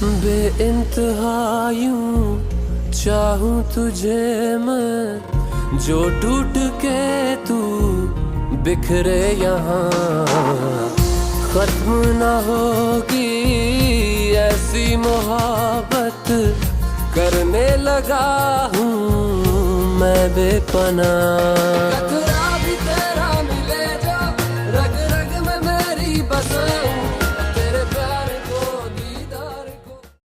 बेइंतहा यूं चाहूं तुझे मैं, जो टूट के तू बिखरे यहाँ। खत्म ना होगी ऐसी मोहब्बत, करने लगा हूँ मैं बेपनाह।